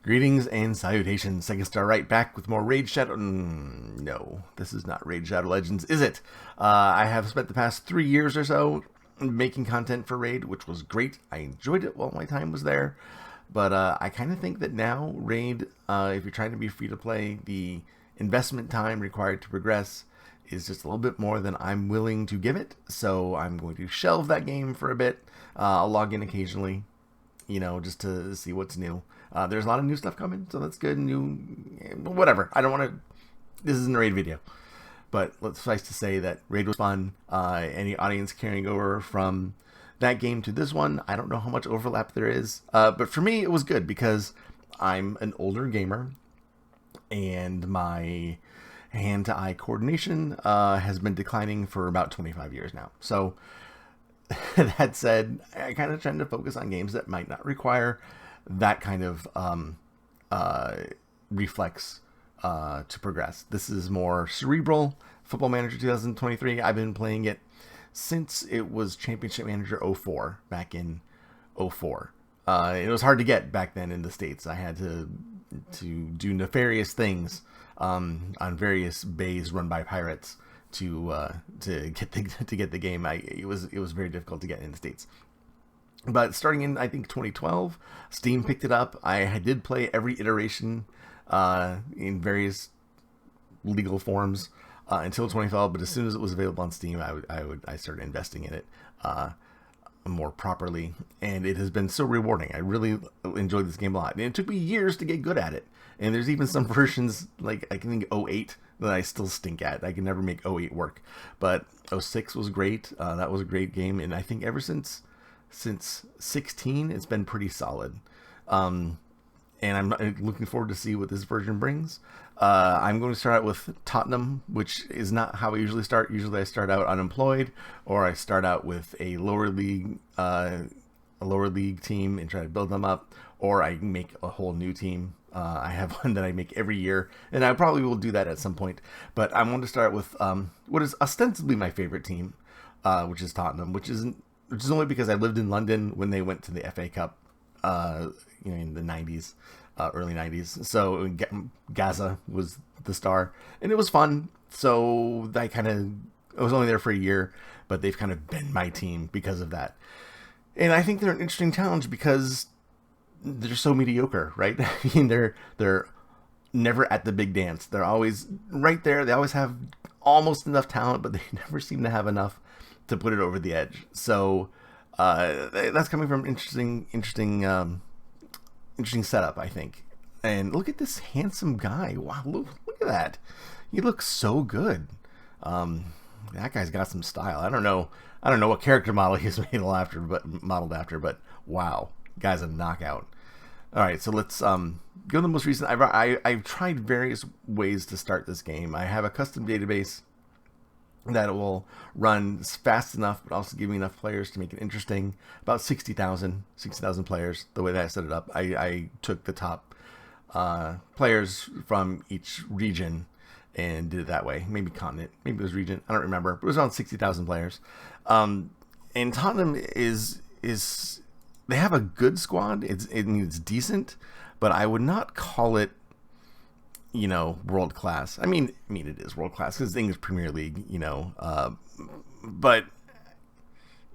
Greetings and salutations. Second Star right back with more Raid Shadow. No, this is not Raid Shadow Legends, is it? I have spent the past 3 years or so making content for Raid, which was great. I enjoyed it while my time was there. But I kind of think that now Raid, if you're trying to be free to play, the investment time required to progress is just a little bit more than I'm willing to give it. So I'm going to shelve that game for a bit. I'll log in occasionally, just to see what's new. There's a lot of new stuff coming, so that's good. Whatever. I don't want to. This isn't a Raid video, but let's suffice to say that Raid was fun. Any audience carrying over from that game to this one, I don't know how much overlap there is, but for me, it was good because I'm an older gamer, and my hand-to-eye coordination has been declining for about 25 years now. So that said, I kind of tend to focus on games that might not require that kind of reflex to progress. This is more cerebral. Football Manager 2023. I've been playing it since it was Championship Manager 04 back in 04. It was hard to get back then in the States. I had to do nefarious things on various bays run by pirates to get the game. It was very difficult to get in the States. But starting in, I think, 2012, Steam picked it up. I did play every iteration in various legal forms until 2012. But as soon as it was available on Steam, I started investing in it more properly, and it has been so rewarding. I really enjoyed this game a lot, and it took me years to get good at it. And there's even some versions, like I think 08, that I still stink at. I can never make 08 work. But 06 was great. That was a great game, and I think ever since 16, it's been pretty solid. And I'm looking forward to see what this version brings. I'm going to start out with Tottenham, which is not how I usually start. Usually I start out unemployed, or I start out with a lower league team and try to build them up, or I make a whole new team. I have one that I make every year, and I probably will do that at some point. But I want to start with what is ostensibly my favorite team, which is Tottenham, which is only because I lived in London when they went to the FA Cup, in the 90s, early 90s. So Gaza was the star, and it was fun. So I was only there for a year, but they've kind of been my team because of that. And I think they're an interesting challenge because they're so mediocre, right? I mean, they're never at the big dance. They're always right there. They always have almost enough talent, but they never seem to have enough to put it over the edge. So that's coming from interesting setup, I think. And look at this handsome guy. Wow, look at that. He looks so good. That guy's got some style. I don't know what character model he's modeled after, but wow, guy's a knockout. All right, so let's go to the most recent. I've tried various ways to start this game. I have a custom database that will run fast enough, but also give me enough players to make it interesting. About 60,000 players, the way that I set it up. I took the top players from each region and did it that way. Maybe continent, maybe it was region, I don't remember. But it was around 60,000 players. And Tottenham is they have a good squad. It's decent, but I would not call it world class. I mean it is world class because it's English Premier League, but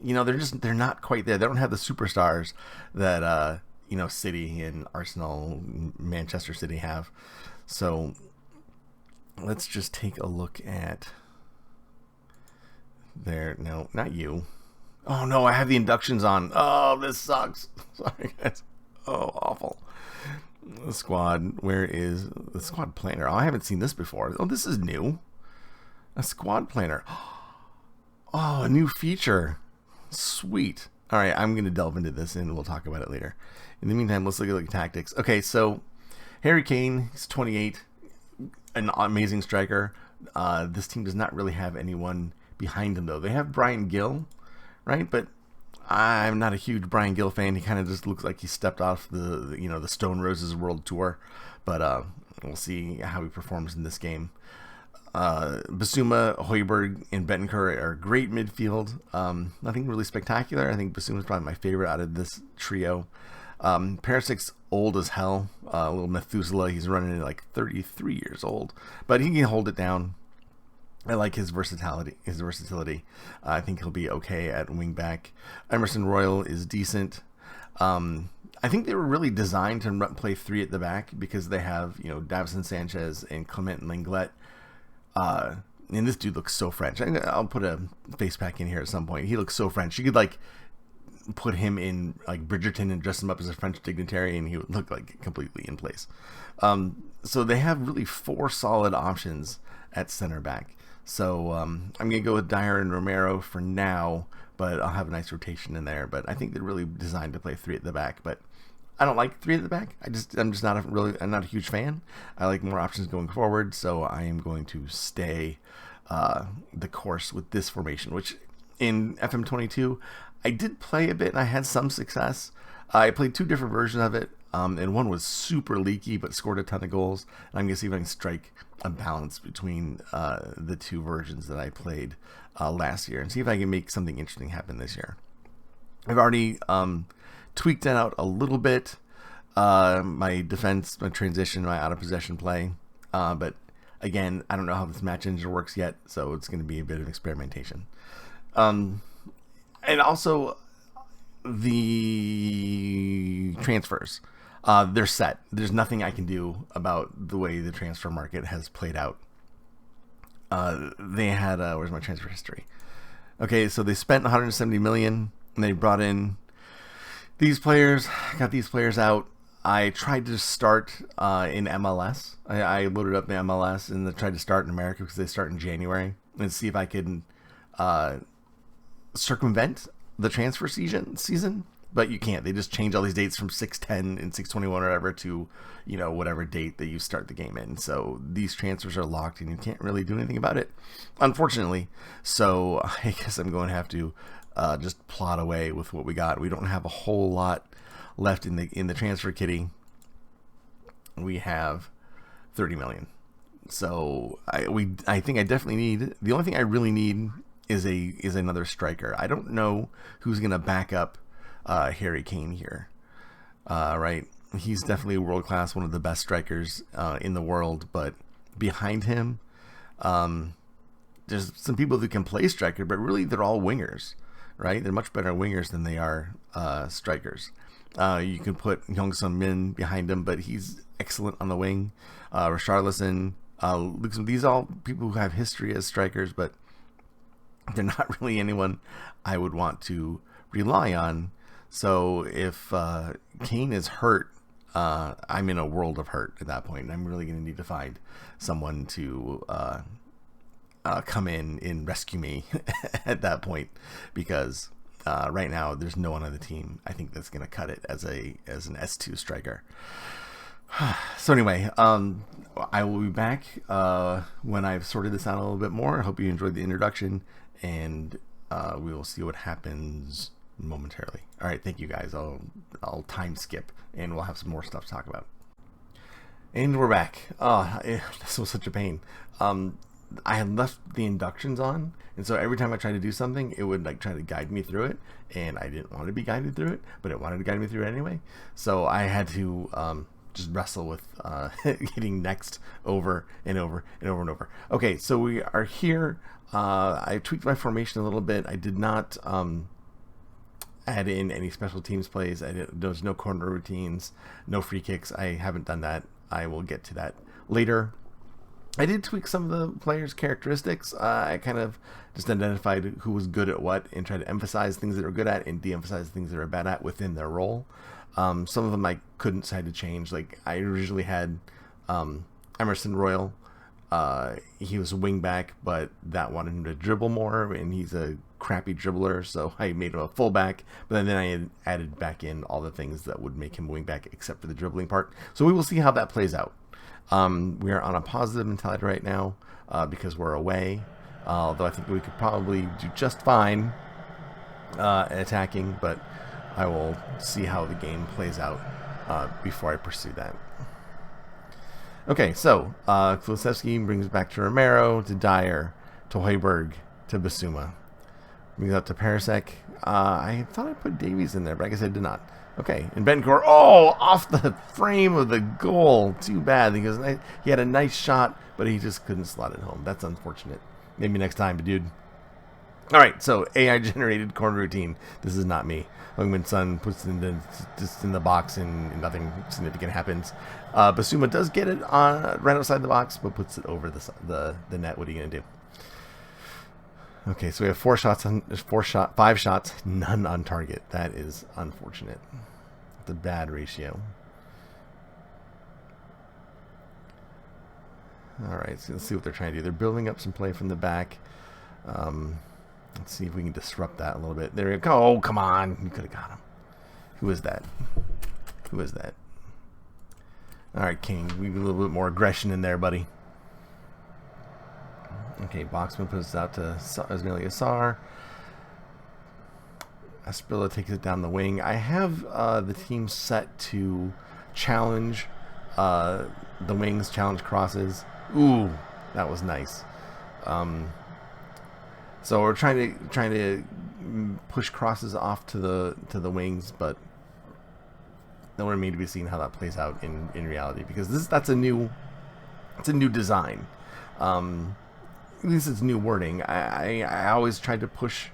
they're not quite there. They don't have the superstars that City and Arsenal, Manchester City have. So let's just take a look at no, not you. Oh no, I have the inductions on. Oh, this sucks. Sorry guys. Oh, awful. The squad, where is the squad planner? Oh, I haven't seen this before. Oh, this is new. A squad planner. Oh, a new feature. Sweet. All right, I'm going to delve into this and we'll talk about it later. In the meantime, let's look at tactics. Okay, so Harry Kane, he's 28, an amazing striker. This team does not really have anyone behind him, though. They have Brian Gill, right? But I'm not a huge Brian Gill fan. He kind of just looks like he stepped off the Stone Roses World Tour. But we'll see how he performs in this game. Basuma, Højbjerg, and Bentancur are great midfield. Nothing really spectacular. I think Basuma's probably my favorite out of this trio. Perisik's old as hell, a little Methuselah. He's running at like 33 years old, but he can hold it down. I like his versatility. I think he'll be okay at wingback. Emerson Royal is decent. I think they were really designed to play three at the back because they have, Davison Sanchez and Clement Lenglet. And this dude looks so French. I'll put a face pack in here at some point. He looks so French. You could like put him in like Bridgerton and dress him up as a French dignitary, and he would look like completely in place. So they have really four solid options at center back. So I'm going to go with Dyer and Romero for now, but I'll have a nice rotation in there. But I think they're really designed to play three at the back. But I don't like three at the back. I'm just not I'm not a huge fan. I like more options going forward. So I am going to stay the course with this formation, which in FM22 I did play a bit and I had some success. I played two different versions of it. And one was super leaky but scored a ton of goals. And I'm going to see if I can strike a balance between the two versions that I played last year and see if I can make something interesting happen this year. I've already tweaked that out a little bit. My defense, my transition, my out of possession play. But again, I don't know how this match engine works yet, so it's going to be a bit of experimentation. And also the transfers. They're set. There's nothing I can do about the way the transfer market has played out. They had where's my transfer history? Okay, so they spent 170 million and they brought in these players, got these players out. I tried to start in MLS. I loaded up the MLS and tried to start in America because they start in January and see if I could circumvent the transfer season. But you can't. They just change all these dates from 6/10 and 6/21 or whatever to, whatever date that you start the game in. So these transfers are locked and you can't really do anything about it, unfortunately. So I guess I'm going to have to just plot away with what we got. We don't have a whole lot left in the transfer kitty. We have 30 million. So I think I definitely need, the only thing I really need is another striker. I don't know who's going to back up Harry Kane here. Right? He's definitely world class, one of the best strikers in the world, but behind him, there's some people who can play striker, but really they're all wingers, right? They're much better wingers than they are strikers. You can put Young-Sung Min behind him, but he's excellent on the wing. Richarlison, these are all people who have history as strikers, but they're not really anyone I would want to rely on. So if Kane is hurt, I'm in a world of hurt at that point, and I'm really going to need to find someone to come in and rescue me at that point, because right now there's no one on the team I think that's going to cut it as an S2 striker. So anyway, I will be back when I've sorted this out a little bit more. I hope you enjoyed the introduction, and we will see what happens momentarily. All right, thank you guys. I'll time skip, and we'll have some more stuff to talk about. And we're back. This was such a pain. I had left the inductions on, and so every time I tried to do something, it would try to guide me through it, and I didn't want to be guided through it, but it wanted to guide me through it anyway. So I had to just wrestle with hitting next over and over and over and over. Okay, so we are here. I tweaked my formation a little bit. I did not add in any special teams plays. There was no corner routines, no free kicks. I haven't done that. I will get to that later. I did tweak some of the players' characteristics. I kind of just identified who was good at what and tried to emphasize things that are good at and de-emphasize things that are bad at within their role. Some of them I couldn't decide to change. Like I originally had Emerson Royal. He was a wing back, but that wanted him to dribble more, and he's a crappy dribbler, so I made him a fullback. But then I had added back in all the things that would make him a wing back, except for the dribbling part. So we will see how that plays out. We are on a positive mentality right now because we're away. Although I think we could probably do just fine attacking, but I will see how the game plays out before I pursue that. Okay, so Kulusevski brings back to Romero, to Dyer, to Højbjerg, to Bissouma. Brings out to Perisek. I thought I put Davies in there, but I guess I did not. Okay, and Bencourt, oh, off the frame of the goal. Too bad, because he had a nice shot, but he just couldn't slot it home. That's unfortunate. Maybe next time, dude. All right, so AI-generated corner routine. This is not me. Heung-min Son puts it just in the box, and nothing significant happens. Basuma does get it right outside the box, but puts it over the net. What are you gonna do? Okay, so we have 5 shots, none on target. That is unfortunate. It's a bad ratio. All right, so let's see what they're trying to do. They're building up some play from the back. Let's see if we can disrupt that a little bit. There we go. Oh, come on. You could have got him. Who is that? Who is that? All right, King. We need a little bit more aggression in there, buddy. Okay, Boxman puts it out to Ismail Yassar. Asprilla takes it down the wing. I have the team set to challenge the wings, challenge crosses. Ooh, that was nice. So we're trying to push crosses off to the wings, but that remains to be seen how that plays out in reality, because that's a new design. At least it's new wording. I always tried to push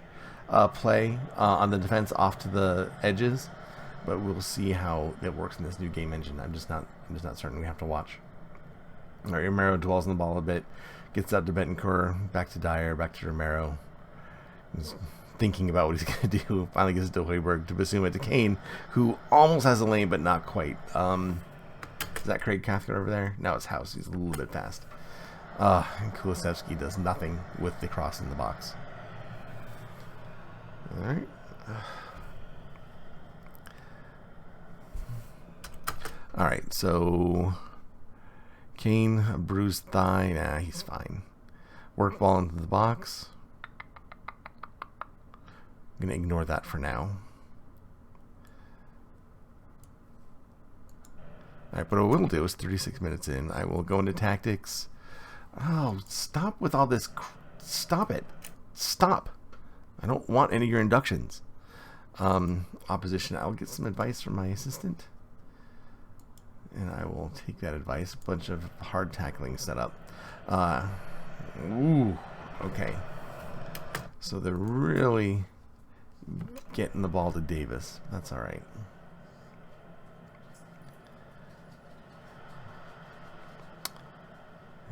play on the defense off to the edges, but we'll see how it works in this new game engine. I'm just not certain. We have to watch. All right, Romero dwells on the ball a bit, gets out to Betancourt, back to Dyer, back to Romero. He's thinking about what he's going to do. Finally gets it to Hoiberg, to Basuma, to Kane, who almost has a lane, but not quite. Is that Craig Cathcart over there? No, it's House. He's a little bit fast. And Kulusevski does nothing with the cross in the box. All right. All right, so Kane, a bruised thigh. Nah, he's fine. Work ball into the box. I'm going to ignore that for now. All right, but what we'll do is 36 minutes in, I will go into tactics. Oh, stop with all this. Stop it. Stop. I don't want any of your inductions. Opposition. I'll get some advice from my assistant. And I will take that advice. A bunch of hard tackling set up. Ooh. Okay. So they're really getting the ball to Davis. That's all right.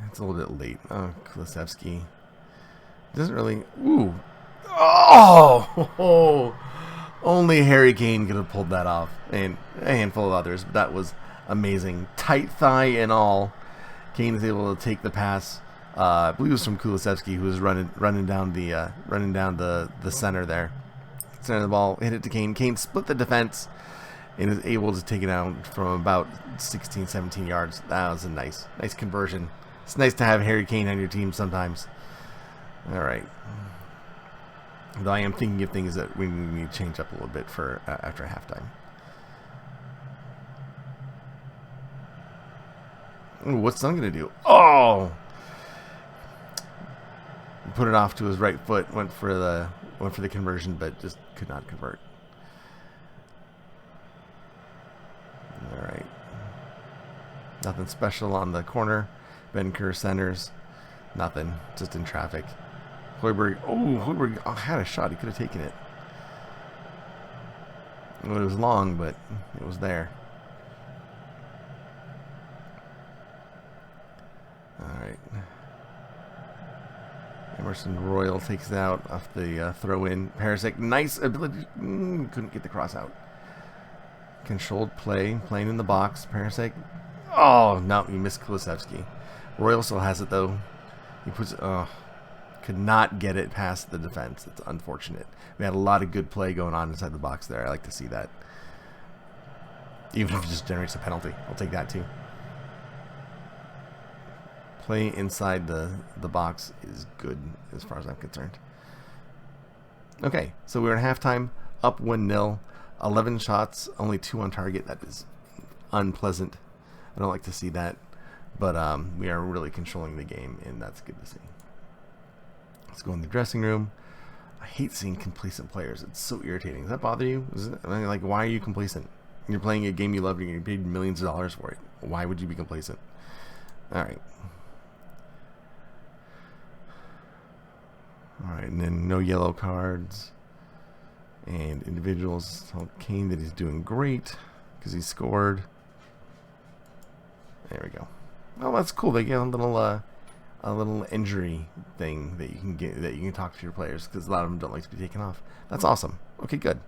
It's a little bit late. Oh, Kulusevski doesn't really. Ooh. Oh! Only Harry Kane could have pulled that off, and a handful of others. But that was amazing. Tight thigh and all. Kane is able to take the pass. I believe it was from Kulusevski, who was running down the center there. Center of the ball, hit it to Kane. Kane split the defense and is able to take it out from about 16, 17 yards. That was a nice conversion. It's nice to have Harry Kane on your team sometimes. All right. Though I am thinking of things that we need to change up a little bit for after halftime. Ooh, what's Son going to do? Oh! Put it off to his right foot. Went for the conversion, but just could not convert. All right. Nothing special on the corner. Bencourt centers. Nothing. Just in traffic. Hoiberg had a shot. He could have taken it. Well, it was long, but it was there. All right. Emerson Royal takes it out off the throw-in. Perisic, nice ability. Couldn't get the cross out. Controlled play. Playing in the box. Perisic. Oh, no. He missed Kulusevski. Royal still has it, though. He puts it... Oh. Could not get it past the defense. It's unfortunate. We had a lot of good play going on inside the box there. I like to see that. Even if it just generates a penalty. I'll take that, too. Play inside the box is good as far as I'm concerned. Okay, so we're at halftime, up 1-0, 11 shots, only 2 on target. That is unpleasant. I don't like to see that, but we are really controlling the game, and that's good to see. Let's go in the dressing room. I hate seeing complacent players. It's so irritating. Does that bother you? Why are you complacent? You're playing a game you love and you're getting paid millions of dollars for it. Why would you be complacent? Alright. Alright, and then no yellow cards. And individuals tell Kane that he's doing great because he scored. There we go. Well, that's cool. They get a little injury thing that you can get, that you can talk to your players, because a lot of them don't like to be taken off. That's awesome. Okay, good.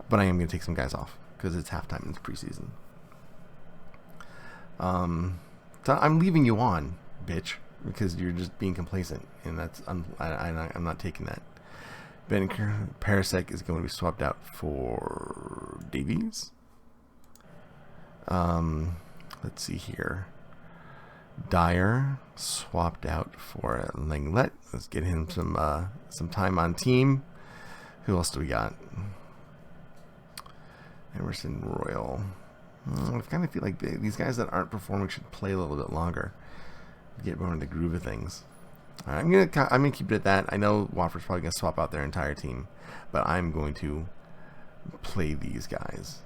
But I am going to take some guys off because it's halftime and it's preseason. So I'm leaving you on, bitch, because you're just being complacent, and that's I'm not taking that. Ben Parasek is going to be swapped out for Davies. Let's see here. Dyer swapped out for Lenglet. Let's get him some time on team. Who else do we got? Emerson Royal. I kind of feel like these guys that aren't performing should play a little bit longer. Get more in the groove of things. All right, I'm gonna keep it at that. I know Watford's probably gonna swap out their entire team, but I'm going to play these guys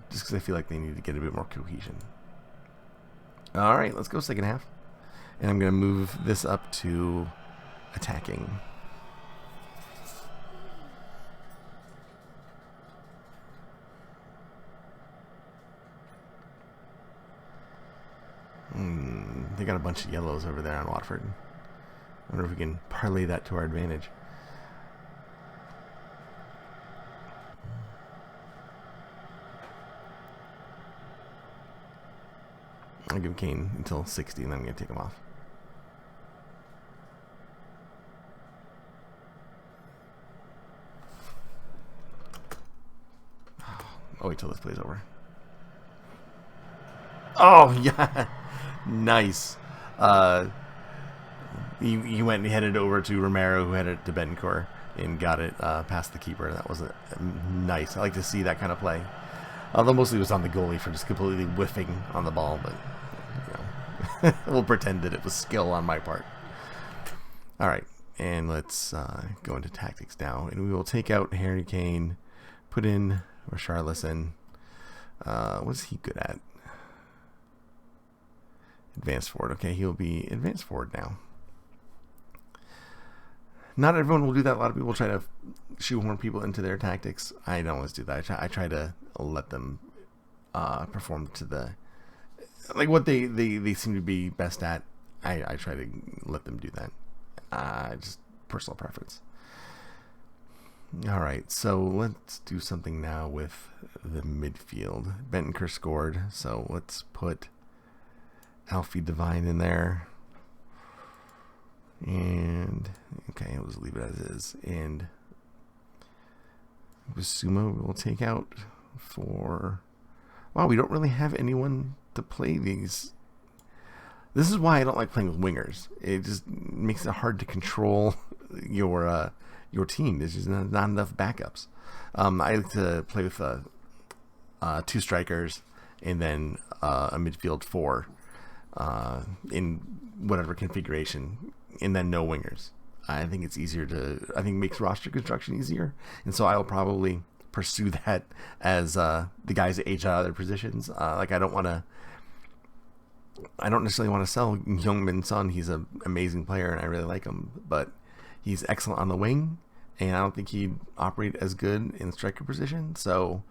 just because I feel like they need to get a bit more cohesion. All right, let's go second half, and I'm gonna move this up to attacking. They got a bunch of yellows over there on Watford. I wonder if we can parlay that to our advantage. I'll give Kane until 60 and then I'm going to take him off. I'll wait till this plays over. Oh, yeah. Nice. He went and headed over to Romero, who headed to Betancourt, and got it past the keeper. That was nice. I like to see that kind of play. Although mostly it was on the goalie for just completely whiffing on the ball, but you know, we'll pretend that it was skill on my part. All right, and let's go into tactics now, and we will take out Harry Kane, put in Richarlison. What's he good at? Advanced forward. Okay, he'll be advanced forward now. Not everyone will do that. A lot of people try to shoehorn people into their tactics. I don't always do that. I try to let them perform to the what they seem to be best at. I try to let them do that. Just personal preference. All right, so let's do something now with the midfield. Bentancur scored, so let's put Alfie Devine in there. And okay, I'll just leave it as is. And Basuma we'll take out for. Wow, we don't really have anyone to play these. This is why I don't like playing with wingers. It just makes it hard to control your team. There's just not enough backups. I like to play with two strikers and then a midfield four in whatever configuration. And then no wingers. I think it's easier I think it makes roster construction easier. And so I will probably pursue that as the guys that age out of their positions. I don't necessarily want to sell Youngmin Son. He's an amazing player and I really like him. But he's excellent on the wing. And I don't think he'd operate as good in the striker position. So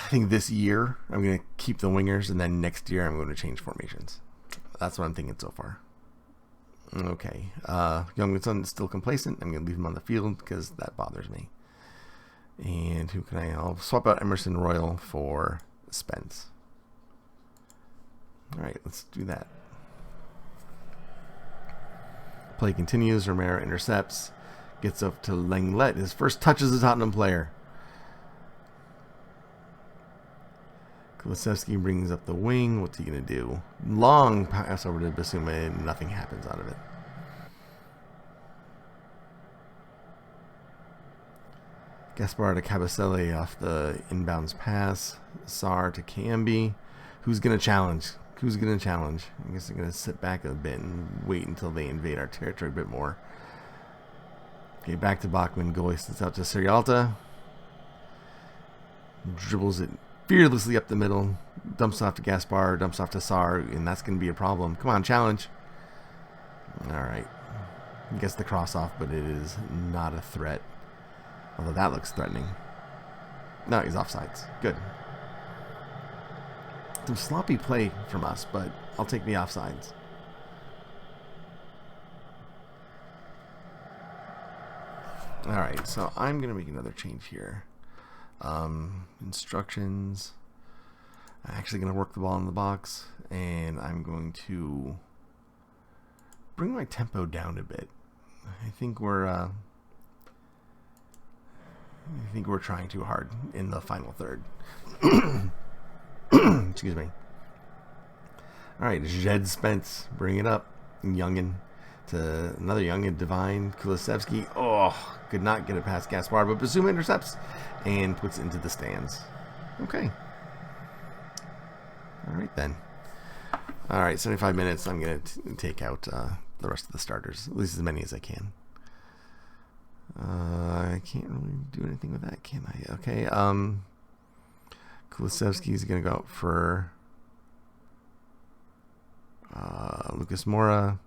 I think this year I'm going to keep the wingers. And then next year I'm going to change formations. That's what I'm thinking so far. Okay, Youngmin Son is still complacent. I'm going to leave him on the field because that bothers me. And who can I'll swap out Emerson Royal for Spence. All right, let's do that. Play continues. Romero intercepts. Gets up to Lenglet. His first touch as a Tottenham player. Kulusevski brings up the wing. What's he going to do? Long pass over to Basuma and nothing happens out of it. Gaspar to Cabasele off the inbounds pass. Sarr to Cambi. Who's going to challenge? I guess they're going to sit back a bit and wait until they invade our territory a bit more. Okay, back to Bachmann. Goy sits out to Serialta. Dribbles it fearlessly up the middle. Dumps off to Gaspar, dumps off to Sar, and that's going to be a problem. Come on, challenge. All right. Gets the cross off, but it is not a threat. Although that looks threatening. No, he's offsides. Good. Some sloppy play from us, but I'll take the offsides. All right, so I'm going to make another change here. Instructions. I'm actually going to work the ball in the box, and I'm going to bring my tempo down a bit. I think we're trying too hard in the final third. Excuse me. All right, Jed Spence, bring it up. Youngin to another Youngin, Divine Kulisevsky. Oh, could not get it past Gaspar, but Bazuma intercepts and puts it into the stands. Okay. All right, then. All right, 75 minutes. I'm going to take out the rest of the starters, at least as many as I can. I can't really do anything with that, can I? Okay. Kulisevsky is going to go out for Lucas Moura,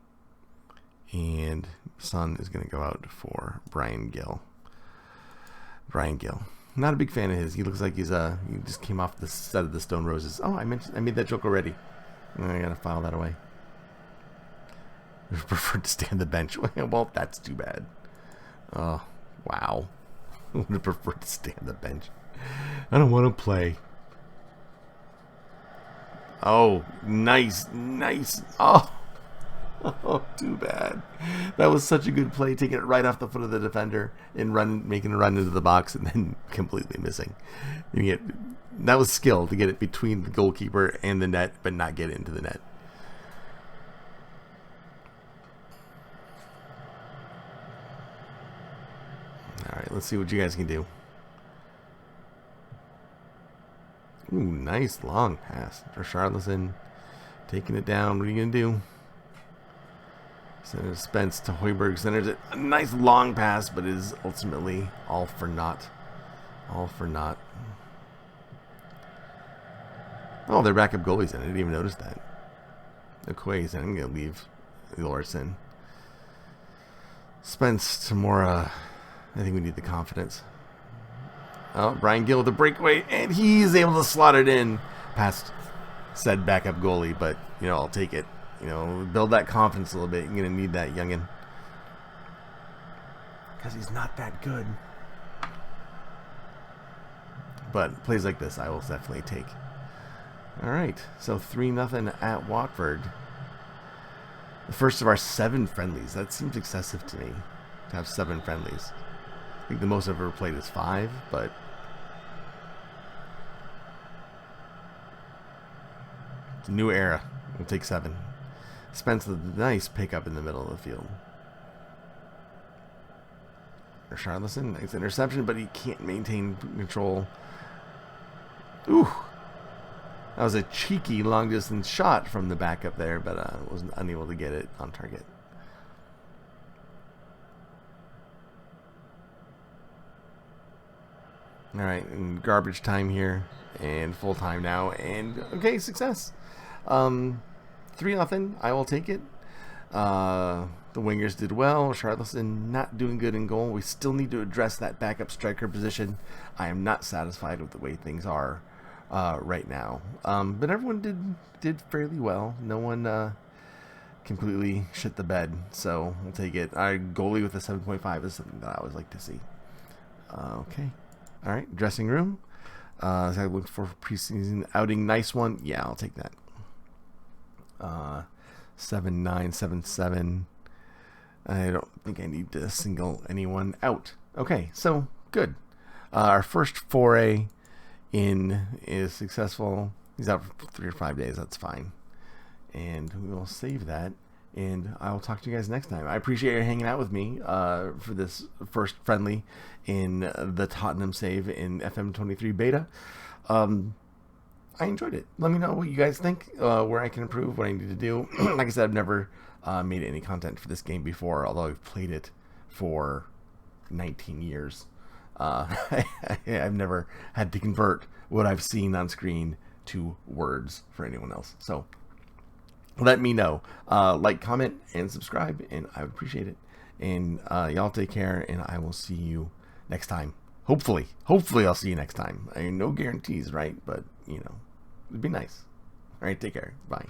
and Son is going to go out for Brian Gill. Not a big fan of his. He looks like he just came off the set of the Stone Roses. Oh, I made that joke already. I gotta file that away. I prefer to stay on the bench. Well, that's too bad. Oh, wow. I would have preferred to stay on the bench. I don't want to play. Oh, nice. Oh, too bad. That was such a good play, taking it right off the foot of the defender and making a run into the box and then completely missing. That was skill to get it between the goalkeeper and the net, but not get it into the net. All right, let's see what you guys can do. Ooh, nice long pass. Richarlison taking it down. What are you going to do? Sends Spence to Højbjerg. Centers it. A nice long pass, but it is ultimately all for naught. All for naught. Oh, their backup goalie's in. I didn't even notice that. Okoye's in. I'm going to leave Lorson. Spence to Mora. I think we need the confidence. Oh, Brian Gill with the breakaway, and he's able to slot it in past said backup goalie, but, I'll take it. Build that confidence a little bit. You're going to need that, youngin. Because he's not that good. But plays like this, I will definitely take. All right, so 3-0 at Watford. The first of our 7 friendlies. That seems excessive to me, to have 7 friendlies. I think the most I've ever played is 5, but it's a new era. We'll take 7. Spence with a nice pickup in the middle of the field. Richarlison, nice interception, but he can't maintain control. Ooh. That was a cheeky long-distance shot from the backup there, but was unable to get it on target. All right, and garbage time here, and full time now, and okay, success. 3-0. I will take it. The wingers did well. Richarlison not doing good in goal. We still need to address that backup striker position. I am not satisfied with the way things are right now. But everyone did fairly well. No one completely shit the bed, so we'll take it. Our goalie with a 7.5 is something that I always like to see. Okay. All right, dressing room. So I looked for preseason outing. Nice one. Yeah, I'll take that. 7-9, 7-7. I don't think I need to single anyone out. Okay, so good. Our first foray in is successful. He's out for 3 or 5 days. That's fine. And we will save that. And I will talk to you guys next time. I appreciate you hanging out with me for this first friendly in the Tottenham save in FM23 beta. I enjoyed it. Let me know what you guys think, where I can improve, what I need to do. Like I said, I've never made any content for this game before, although I've played it for 19 years. I've never had to convert what I've seen on screen to words for anyone else. So let me know. Like, comment, and subscribe, and I would appreciate it. And y'all take care, and I will see you next time. Hopefully I'll see you next time. I mean, no guarantees, right? But, it'd be nice. All right, take care. Bye.